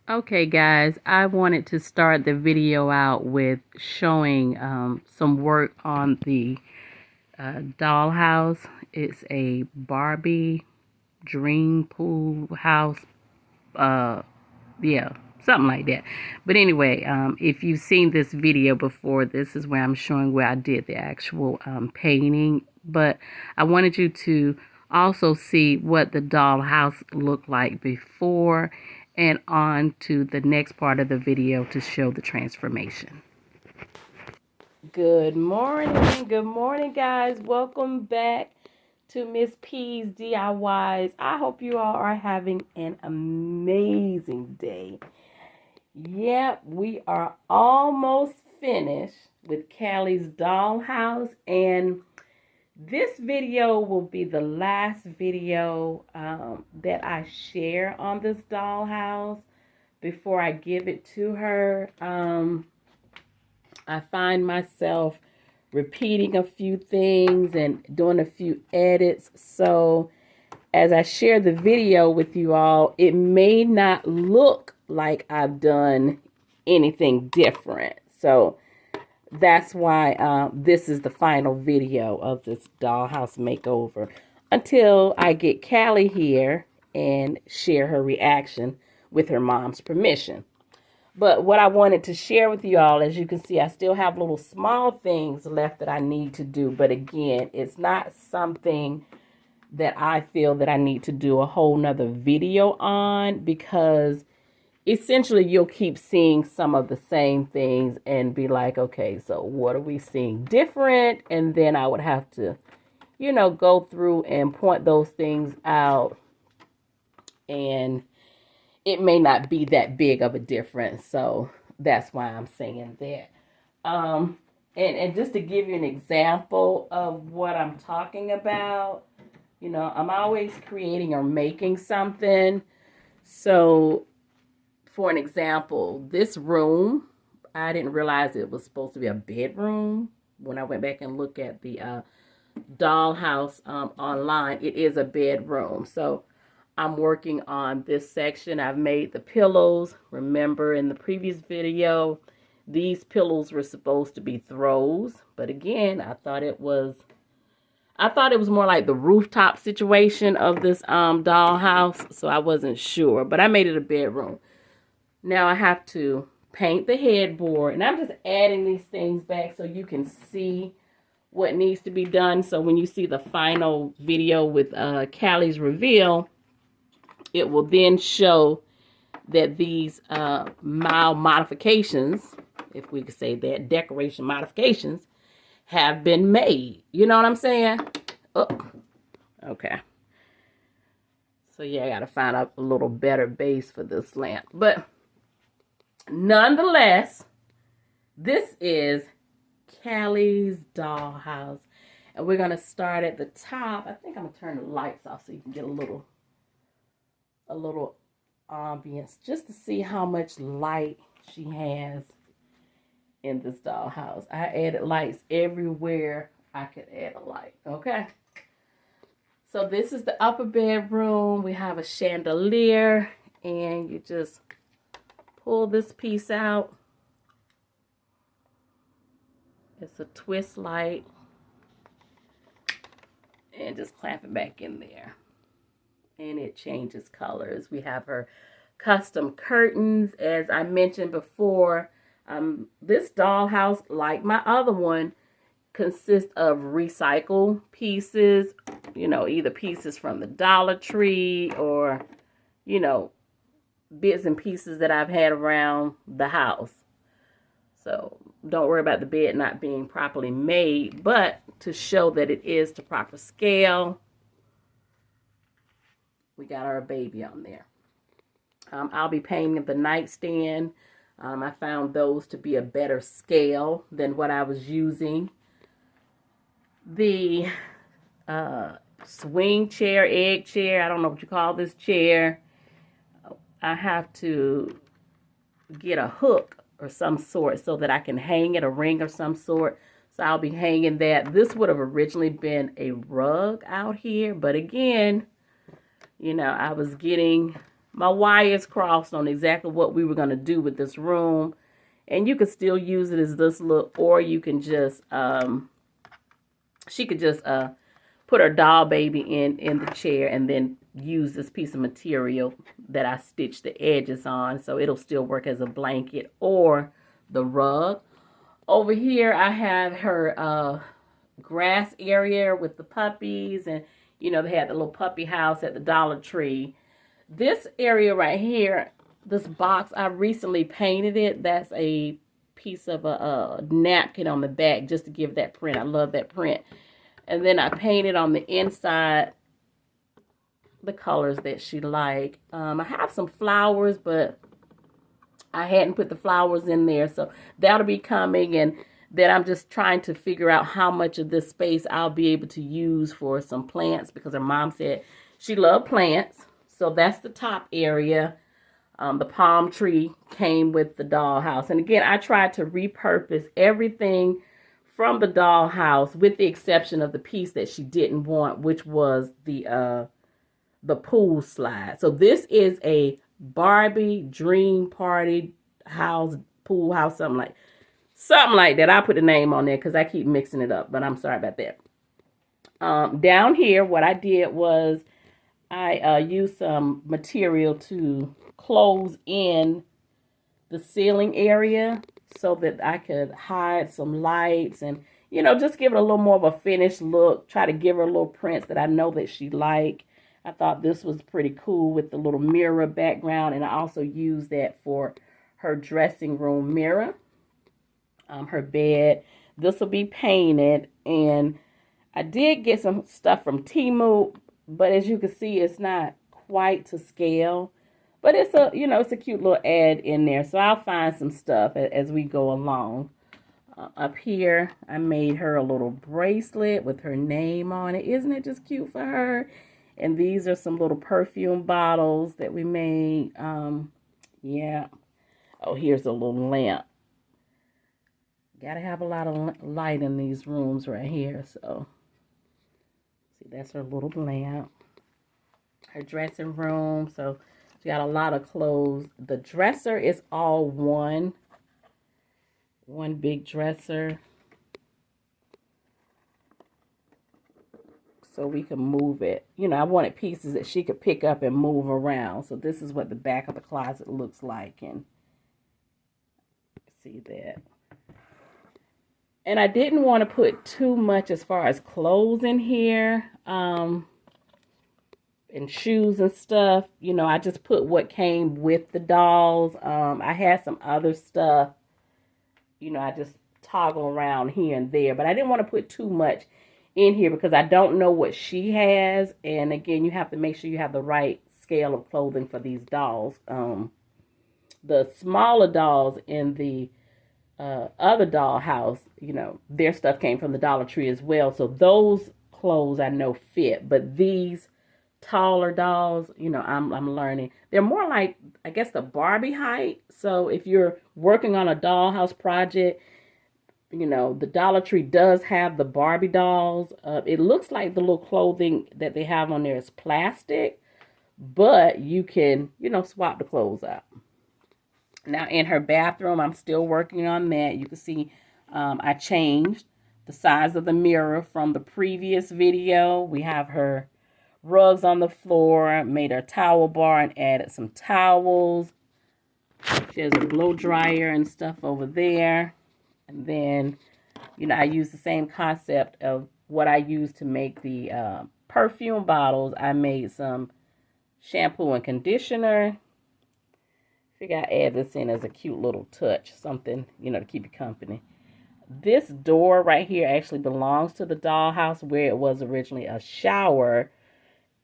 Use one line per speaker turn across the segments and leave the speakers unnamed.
Okay guys, I wanted to start the video out with showing some work on the dollhouse. It's a Barbie dream pool house, yeah, something like that. But anyway, if you've seen this video before, this is where I'm showing where I did the actual painting. But I wanted you to also see what the dollhouse looked like before, and on to the next part of the video to show the transformation. Good morning guys. Welcome back to Miss P's DIYs. I hope you all are having an amazing day. Yep, we are almost finished with Cali's dollhouse, and this video will be the last video that I share on this dollhouse before I give it to her. I find myself repeating a few things and doing a few edits, so as I share the video with you all, it may not look like I've done anything different. So that's why this is the final video of this dollhouse makeover until I get Cali here and share her reaction with her mom's permission. But what I wanted to share with you all, as you can see, I still have little small things left that I need to do. But again, it's not something that I feel that I need to do a whole nother video on, because essentially you'll keep seeing some of the same things and be like, okay, so what are we seeing different? And then I would have to, you know, go through and point those things out, and it may not be that big of a difference. So that's why I'm saying that. And just to give you an example of what I'm talking about, you know, I'm always creating or making something. So, for an example, this room, I didn't realize it was supposed to be a bedroom. When I went back and looked at the dollhouse online, it is a bedroom. So, I'm working on this section. I've made the pillows. Remember in the previous video, these pillows were supposed to be throws. But again, I thought it was more like the rooftop situation of this dollhouse, so I wasn't sure, but I made it a bedroom. Now I have to paint the headboard, and I'm just adding these things back so you can see what needs to be done. So when you see the final video with Cali's reveal, it will then show that these mild modifications, if we could say that, decoration modifications, have been made. You know what I'm saying? Oh, okay. So yeah, I gotta find a little better base for this lamp. But nonetheless, this is Cali's dollhouse. And we're gonna start at the top. I think I'm gonna turn the lights off so you can get a little ambience, just to see how much light she has in this dollhouse. I added lights everywhere I could add a light. Okay, so this is the upper bedroom. We have a chandelier, and you just pull this piece out. It's a twist light, and just clamp it back in there, and it changes colors. We have her custom curtains. As I mentioned before, this dollhouse, like my other one, consists of recycled pieces, you know, either pieces from the Dollar Tree or, you know, bits and pieces that I've had around the house. So don't worry about the bed not being properly made, but to show that it is to proper scale, we got our baby on there. I'll be painting the nightstand. I found those to be a better scale than what I was using. The swing chair, egg chair, I don't know what you call this chair. I have to get a hook or some sort so that I can hang it, a ring of some sort. So I'll be hanging that. This would have originally been a rug out here, but again, You know, I was getting my wires crossed on exactly what we were going to do with this room. And you could still use it as this look, or you can just, she could just put her doll baby in the chair and then use this piece of material that I stitched the edges on, so it'll still work as a blanket or the rug. Over here I have her grass area with the puppies, and you know, they had the little puppy house at the Dollar Tree. This area right here, this box, I recently painted it. That's a piece of a napkin on the back just to give that print. I love that print. And then I painted on the inside the colors that she liked. I have some flowers, but I hadn't put the flowers in there, so that'll be coming. And then I'm just trying to figure out how much of this space I'll be able to use for some plants, because her mom said she loved plants. So that's the top area. The palm tree came with the dollhouse. And again, I tried to repurpose everything from the dollhouse, with the exception of the piece that she didn't want, which was the pool slide. So this is a Barbie dream party house, pool house, something like that. I put the name on there because I keep mixing it up, but I'm sorry about that. Down here, what I did was I used some material to close in the ceiling area so that I could hide some lights and, you know, just give it a little more of a finished look. Try to give her little prints that I know that she liked. I thought this was pretty cool with the little mirror background, and I also used that for her dressing room mirror. Her bed. This will be painted, and I did get some stuff from Temu, but as you can see, it's not quite to scale. But it's a, you know, it's a cute little ad in there. So I'll find some stuff as we go along. Up here, I made her a little bracelet with her name on it. Isn't it just cute for her? And these are some little perfume bottles that we made. Yeah. Oh, here's a little lamp. Gotta have a lot of light in these rooms right here. So, see, that's her little lamp. Her dressing room. So, she got a lot of clothes. The dresser is all one big dresser. So we can move it. You know, I wanted pieces that she could pick up and move around. So this is what the back of the closet looks like. And see that. And I didn't want to put too much as far as clothes in here. And shoes and stuff. You know, I just put what came with the dolls. I had some other stuff. You know, I just toggle around here and there. But I didn't want to put too much in here because I don't know what she has. And again, you have to make sure you have the right scale of clothing for these dolls. The smaller dolls in the other dollhouse, you know, their stuff came from the Dollar Tree as well. So those clothes I know fit. But these taller dolls, you know, I'm learning. They're more like, I guess, the Barbie height. So if you're working on a dollhouse project, you know, the Dollar Tree does have the Barbie dolls. It looks like the little clothing that they have on there is plastic, but you can, you know, swap the clothes out. Now in her bathroom, I'm still working on that. You can see I changed the size of the mirror from the previous video. We have her rugs on the floor, made her towel bar and added some towels. She has a blow dryer and stuff over there. And then, you know, I use the same concept of what I used to make the perfume bottles. I made some shampoo and conditioner. Figure I'd add this in as a cute little touch, something, you know, to keep you company. This door right here actually belongs to the dollhouse where it was originally a shower.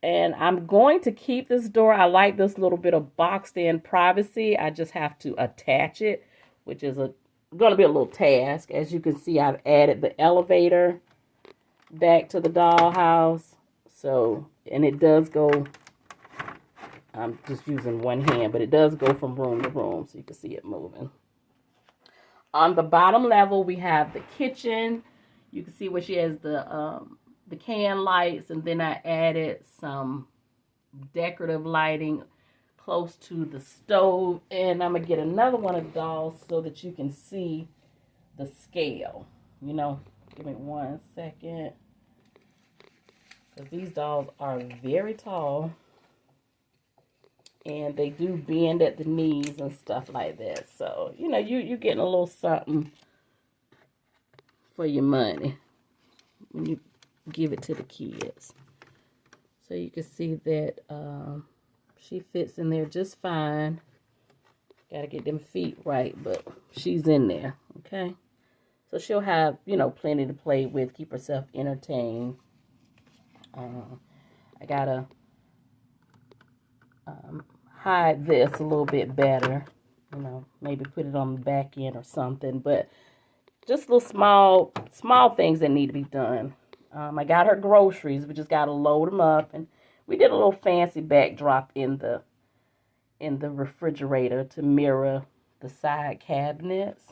And I'm going to keep this door. I like this little bit of boxed in privacy. I just have to attach it, which is going to be a little task. As you can see, I've added the elevator back to the dollhouse. So, and it does go, I'm just using one hand, but it does go from room to room. So you can see it moving. On the bottom level, we have the kitchen. You can see where she has the can lights, and then I added some decorative lighting close to the stove. And I'm going to get another one of the dolls so that you can see the scale. You know, give me 1 second. Because these dolls are very tall. And they do bend at the knees and stuff like that. So, you know, you're getting a little something for your money when you give it to the kids. So you can see that she fits in there just fine. Got to get them feet right, but she's in there, okay? So she'll have, you know, plenty to play with, keep herself entertained. I got to hide this a little bit better. You know, maybe put it on the back end or something. But just little small things that need to be done. I got her groceries. We just got to load them up. And we did a little fancy backdrop in the refrigerator to mirror the side cabinets.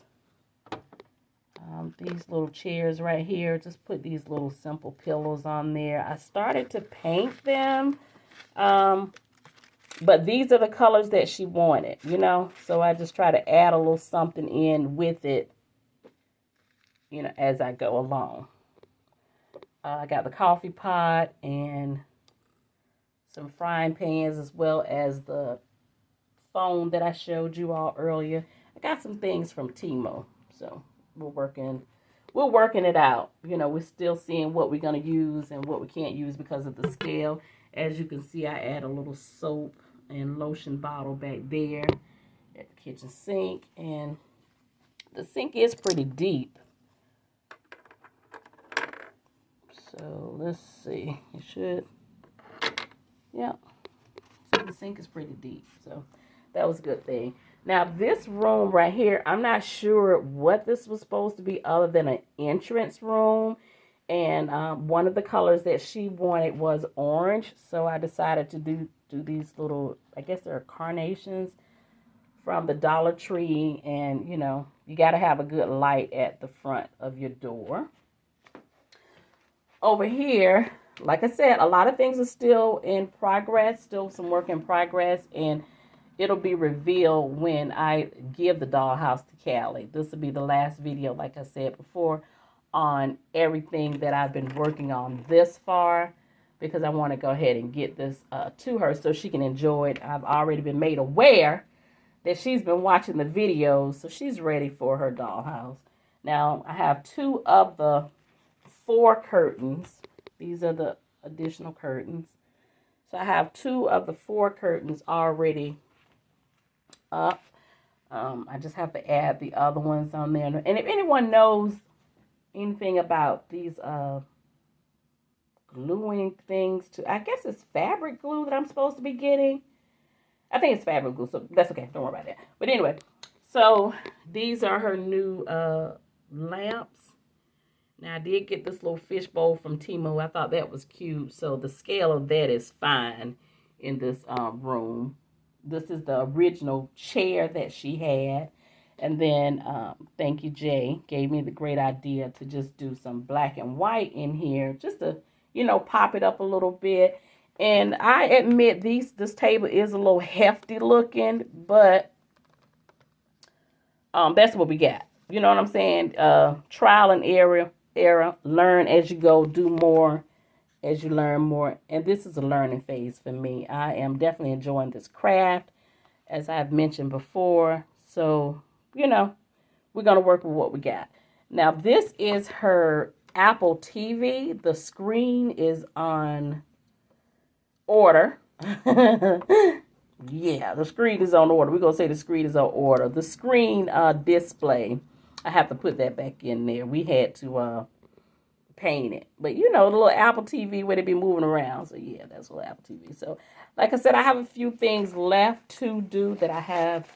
These little chairs right here, just put these little simple pillows on there. I started to paint them, but these are the colors that she wanted, you know. So I just try to add a little something in with it, you know, as I go along. I got the coffee pot and some frying pans, as well as the phone that I showed you all earlier. I got some things from Timo, so we're working it out. You know, we're still seeing what we're going to use and what we can't use because of the scale. As you can see, I add a little soap and lotion bottle back there at the kitchen sink. And the sink is pretty deep. So let's see. It should. Yeah. So the sink is pretty deep. So that was a good thing. Now, this room right here, I'm not sure what this was supposed to be other than an entrance room. And one of the colors that she wanted was orange. So I decided to do these little, I guess they're carnations from the Dollar Tree. And, you know, you got to have a good light at the front of your door. Over here, like I said, a lot of things are still in progress, still some work in progress. And it'll be revealed when I give the dollhouse to Cali. This will be the last video, like I said before, on everything that I've been working on this far, because I want to go ahead and get this to her so she can enjoy it. I've already been made aware that she's been watching the videos, so she's ready for her dollhouse. Now, I have 2 of the 4 curtains. These are the additional curtains. So I have 2 of the 4 curtains already up. I just have to add the other ones on there. And if anyone knows anything about these gluing things to, I guess it's fabric glue that I'm supposed to be getting. I think it's fabric glue, so that's okay. Don't worry about that. But anyway, so these are her new lamps. Now, I did get this little fishbowl from Timo. I thought that was cute. So the scale of that is fine in this room. This is the original chair that she had. And then, thank you, Jay, gave me the great idea to just do some black and white in here. Just to, you know, pop it up a little bit. And I admit this table is a little hefty looking. But that's what we got. You know what I'm saying? Trial and error. Learn as you go. Do more as you learn more. And this is a learning phase for me. I am definitely enjoying this craft, as I've mentioned before. So, you know, we're going to work with what we got. Now, this is her Apple TV. The screen is on order. Yeah, the screen is on order. We're going to say the screen is on order. The screen display, I have to put that back in there. We had to paint it. But, you know, the little Apple TV where they be moving around. So, yeah, that's a little Apple TV. So, like I said, I have a few things left to do that I have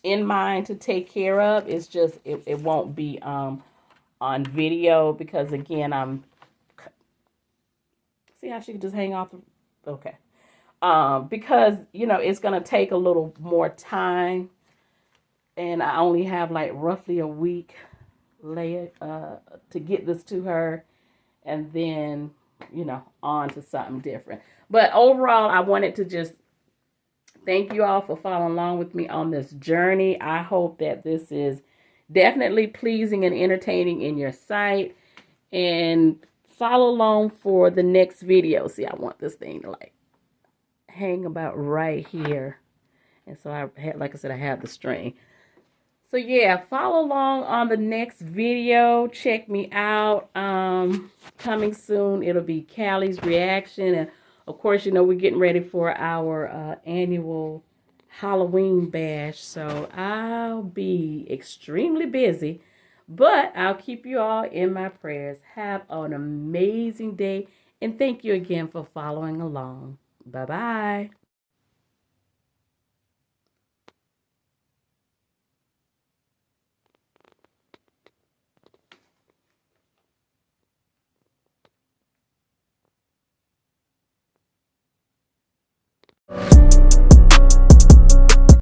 in mind to take care of. It's just, it won't be on video because, again, see how she can just hang off? Okay. Because, you know, it's going to take a little more time. And I only have like roughly a week to get this to her. And then, you know, on to something different. But overall, I wanted to just thank you all for following along with me on this journey. I hope that this is definitely pleasing and entertaining in your sight. And follow along for the next video. See, I want this thing to like hang about right here. And so I had, like I said, I have the string. So yeah, follow along on the next video. Check me out. Coming soon, it'll be Cali's reaction. And of course, you know, we're getting ready for our annual Halloween bash. So I'll be extremely busy. But I'll keep you all in my prayers. Have an amazing day. And thank you again for following along. Bye-bye.